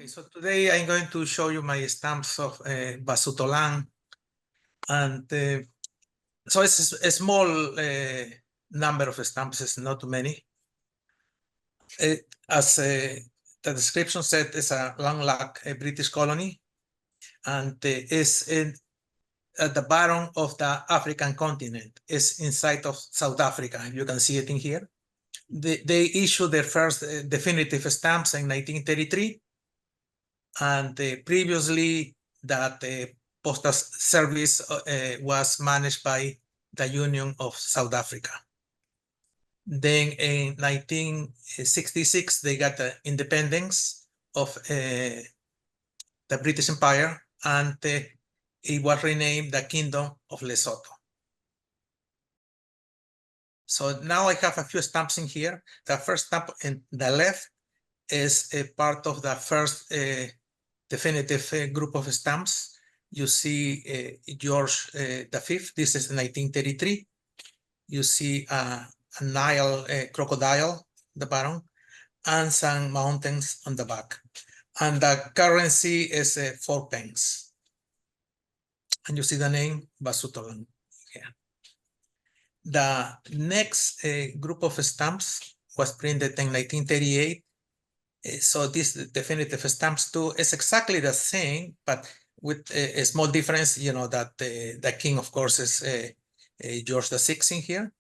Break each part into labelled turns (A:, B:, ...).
A: Okay, so today I'm going to show you my stamps of Basutoland. And so it's a small number of stamps, it's not too many. As the description said, it's a landlocked British colony, and it's at the bottom of the African continent. It's inside of South Africa. You can see it in here. They issued their first definitive stamps in 1933. And previously that postal service was managed by the Union of South Africa. Then in 1966, they got the independence of the British Empire, and it was renamed the Kingdom of Lesotho. So now I have a few stamps in here. The first stamp in the left is a part of the first definitive group of stamps. You see George V. This is 1933. You see a Nile crocodile at the bottom and some mountains on the back. And the currency is 4 pence. And you see the name Basutoland here. The next group of stamps was printed in 1938. So this definitive stamps too is exactly the same, but with a small difference, you know, that the king, of course, is George VI in here,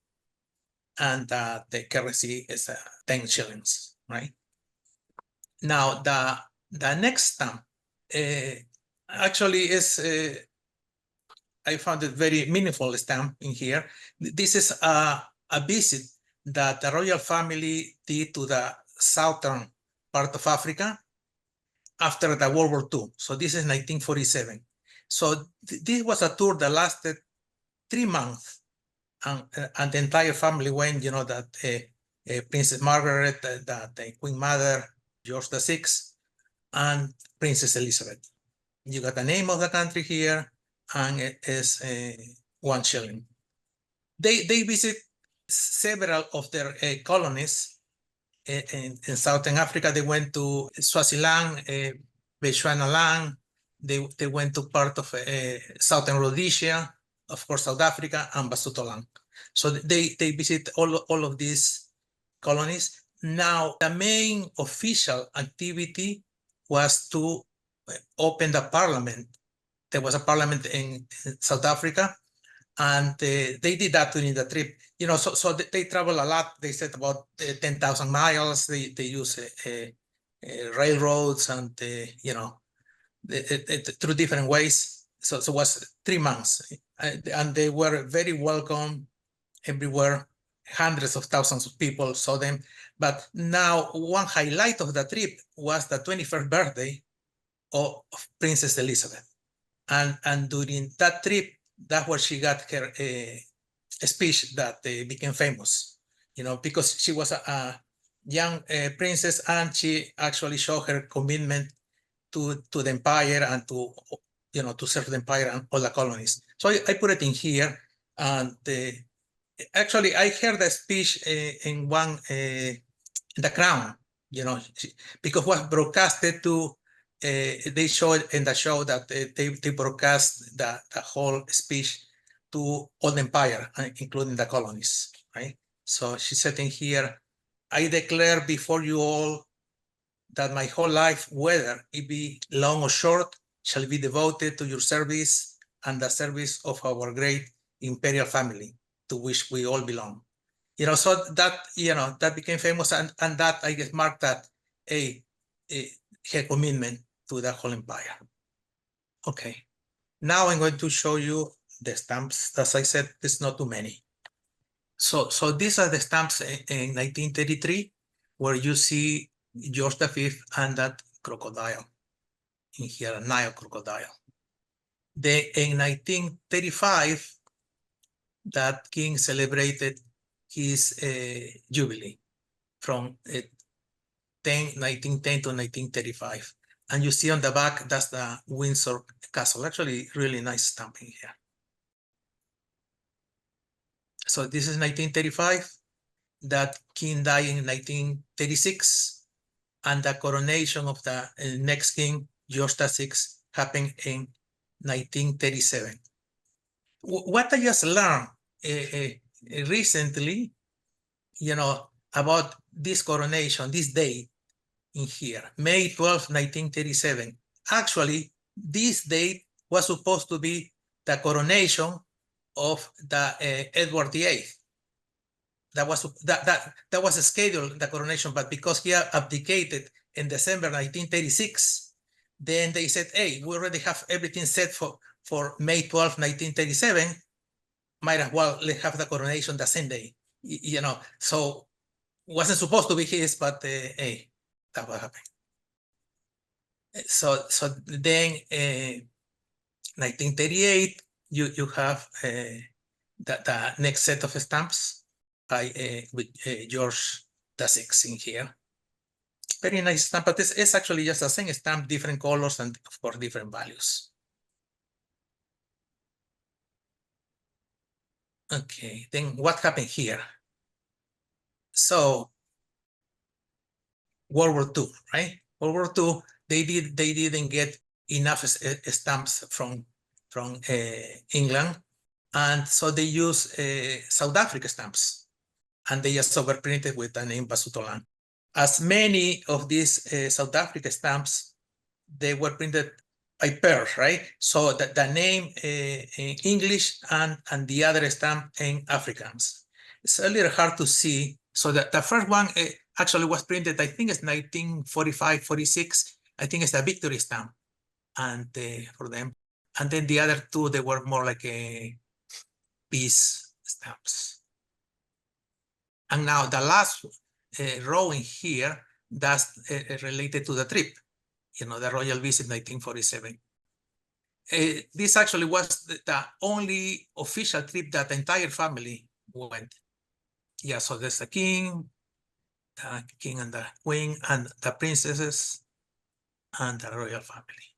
A: and the currency is 10 shillings, right? Now, the next stamp actually is, I found it very meaningful stamp in here. This is a visit that the royal family did to the southern part of Africa after the World War II. So this is 1947. So this was a tour that lasted 3 months, and the entire family went. You know that Princess Margaret, the Queen Mother, George VI, and Princess Elizabeth. You got the name of the country here, and it is 1 shilling. They visit several of their colonies. In Southern Africa, they went to Swaziland, Bechuanaland. They went to part of Southern Rhodesia, of course, South Africa, and Basutoland. So they visit all of these colonies. Now, the main official activity was to open the parliament. There was a parliament in South Africa, and they did that during the trip. You know, so they travel a lot. They said about 10,000 miles. They use railroads and you know, through different ways. So it was 3 months, and they were very welcome everywhere. Hundreds of thousands of people saw them. But now one highlight of the trip was the 21st birthday of Princess Elizabeth, and during that trip, that's where she got her speech that became famous, you know, because she was a young princess, and she actually showed her commitment to the empire and to, you know, to serve the empire and all the colonies. So I put it in here, and actually I heard the speech in one, The Crown, you know, because it was broadcasted to. They showed in the show that they broadcast the whole speech to all the empire, including the colonies, right? So she said in here, I declare before you all that my whole life, whether it be long or short, shall be devoted to your service and the service of our great imperial family, to which we all belong. You know, so that, you know, that became famous, and that, I guess, marked that her commitment to the whole empire. Okay, now I'm going to show you the stamps. As I said, there's not too many. So these are the stamps in 1933, where you see George V and that crocodile in here, a Nile crocodile. In 1935, that king celebrated his jubilee from 1910 to 1935. And you see on the back, that's the Windsor Castle. Actually, really nice stamping here. So this is 1935. That king died in 1936. and the coronation of the next king, George VI, happened in 1937. What I just learned recently, about this coronation, this date in here, May 12, 1937. Actually, this date was supposed to be the coronation of the Edward VIII. That was scheduled, the coronation, but because he abdicated in December 1936, then they said, hey, we already have everything set for May 12, 1937. Might as well let's have the coronation the same day. So wasn't supposed to be his, but hey, that what happened. So then 1938, you have the next set of stamps by with George VI in here. Very nice stamp, but it's actually just the same stamp, different colors, and of course different values. Okay, then what happened here? So World War II, right? World War II, they didn't get enough stamps from England, and so they used South Africa stamps, and they just overprinted with the name Basutoland. As many of these South Africa stamps, they were printed by pairs, right? So the name in English and the other stamp in Afrikaans. It's a little hard to see. So the first one actually was printed, I think it's 1945, 46. I think it's a victory stamp, and for them. And then the other two, they were more like a peace stamps. And now the last row in here, that's related to the trip, the royal visit 1947. This actually was the only official trip that the entire family went. Yeah, so there's the king and the queen, and the princesses, and the royal family.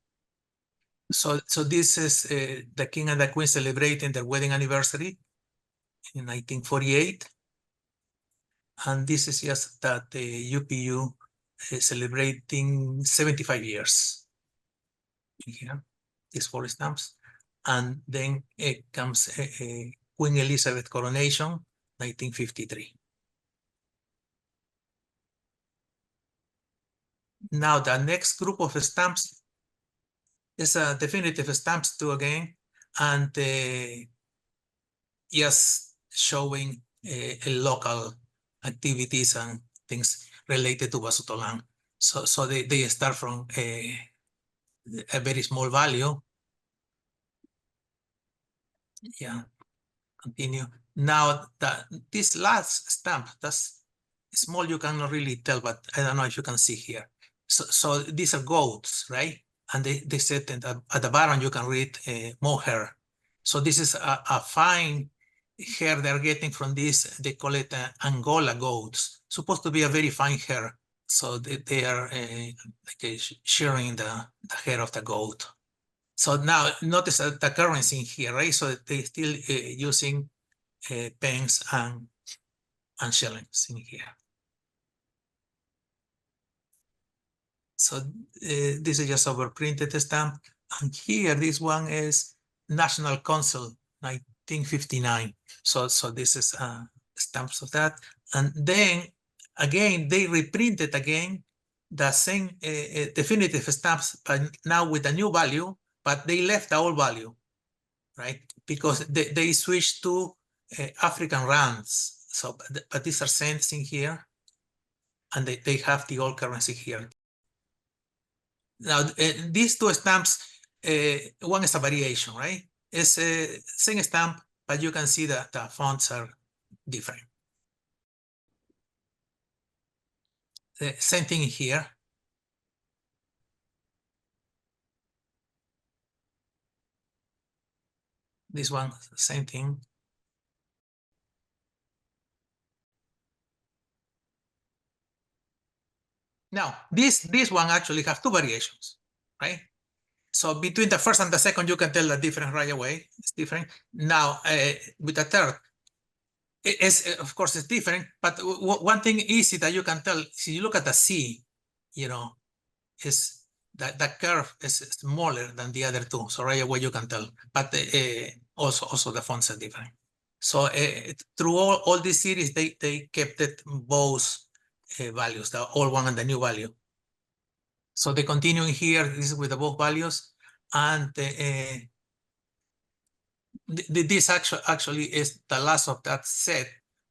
A: So this is the king and the queen celebrating their wedding anniversary in 1948. And this is just that the UPU is celebrating 75 years. Here, these 4 stamps. And then it comes Queen Elizabeth coronation, 1953. Now the next group of stamps is a definitive stamps too again, and just showing local activities and things related to Basutoland. So they start from a very small value. Yeah, continue. Now this last stamp, that's small, you cannot really tell, but I don't know if you can see here. So these are goats, right? And they said that at the bottom you can read Mohair. So this is a fine hair they're getting from this. They call it Angola goats. Supposed to be a very fine hair. So they are like shearing the hair of the goat. So now notice the currency in here, right? So they still using pence and shillings in here. So this is just overprinted stamp. And here, this one is National Council, 1959. So this is stamps of that. And then again, they reprinted again the same definitive stamps, but now with a new value, but they left the old value, right? Because they switched to African rands. So, but these are cents in here, and they have the old currency here. Now, these 2 stamps, one is a variation, right? It's a same stamp, but you can see that the fonts are different. Same thing here. This one, same thing. Now, this one actually has 2 variations, right? So between the first and the second, you can tell the difference right away. It's different. Now, with the third, of course, it's different. But one thing easy that you can tell, if you look at the C, you know, is that curve is smaller than the other two. So right away you can tell, but also the fonts are different. So through all this series, they kept it both values, the old one and the new value. So the continuing here, this is with the both values, and this actually is the last of that set.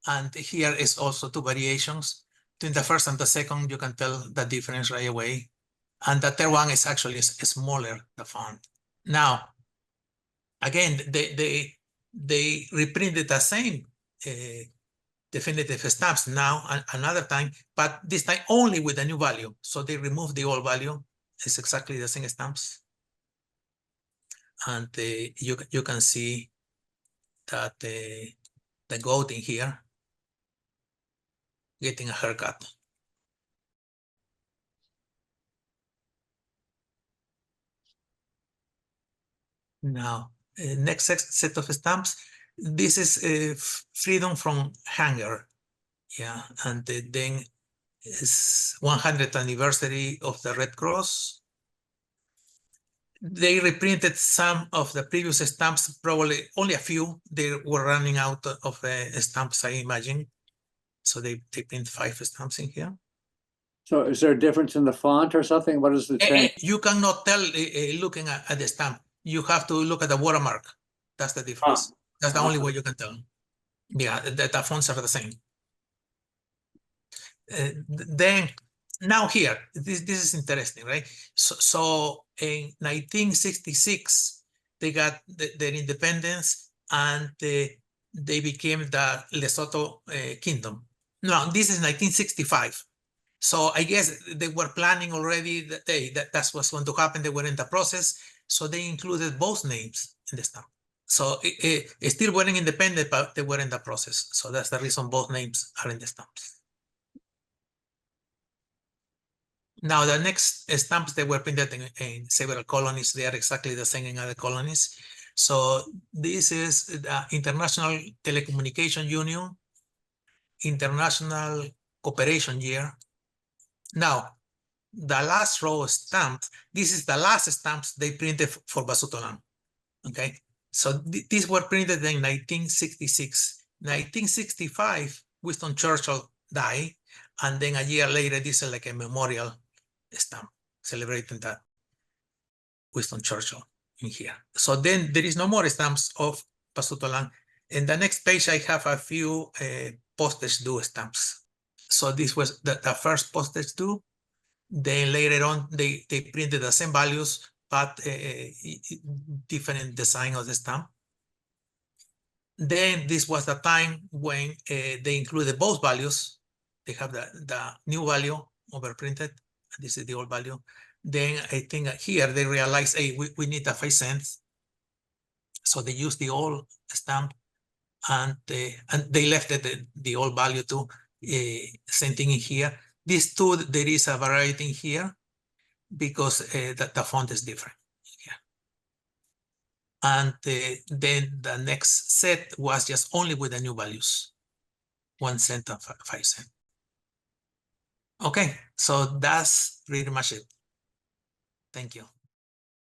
A: And here is also two variations. Between the first and the second, you can tell the difference right away. And the third one is actually smaller, the font. Now, again, they reprinted the same definitive stamps now another time, but this time only with a new value. So they removed the old value. It's exactly the same stamps. And you can see that the goat in here getting a haircut. Now, next set of stamps. This is freedom from hunger. Yeah, and then is 100th anniversary of the Red Cross. They reprinted some of the previous stamps, probably only a few. They were running out of stamps, I imagine. So they print 5 stamps in here.
B: So is there a difference in the font or something? What is the change?
A: You cannot tell looking at the stamp. You have to look at the watermark. That's the difference. That's the only way you can tell. Yeah, the fonts are the same. Then now here, this is interesting, right? So in 1966, they got their independence, and they became the Lesotho kingdom. No, this is 1965. So I guess they were planning already that that's what's going to happen. They were in the process, so they included both names in the stamp. So it still weren't independent, but they were in the process. So that's the reason both names are in the stamps. Now, the next stamps, they were printed in several colonies. They are exactly the same in other colonies. So this is the International Telecommunication Union, International Cooperation Year. Now, the last row of stamps, this is the last stamps they printed for Basutoland. Okay, so these were printed in 1966. 1965, Winston Churchill died, and then a year later, this is like a memorial stamp celebrating that Winston Churchill in here. So then there is no more stamps of Basutoland. In the next page, I have a few postage due stamps. So this was the first postage due. Then later on, they printed the same values, but different design of the stamp. Then this was the time when they included both values. They have the new value overprinted. This is the old value. Then I think here they realized, hey, we need the 5 cents. So they used the old stamp, and they left the old value too. Same thing in here. These two, there is a variety in here because the font is different. Yeah. And then the next set was just only with the new values, 1 cent and 5 cents. Okay, so that's pretty much it. Thank you.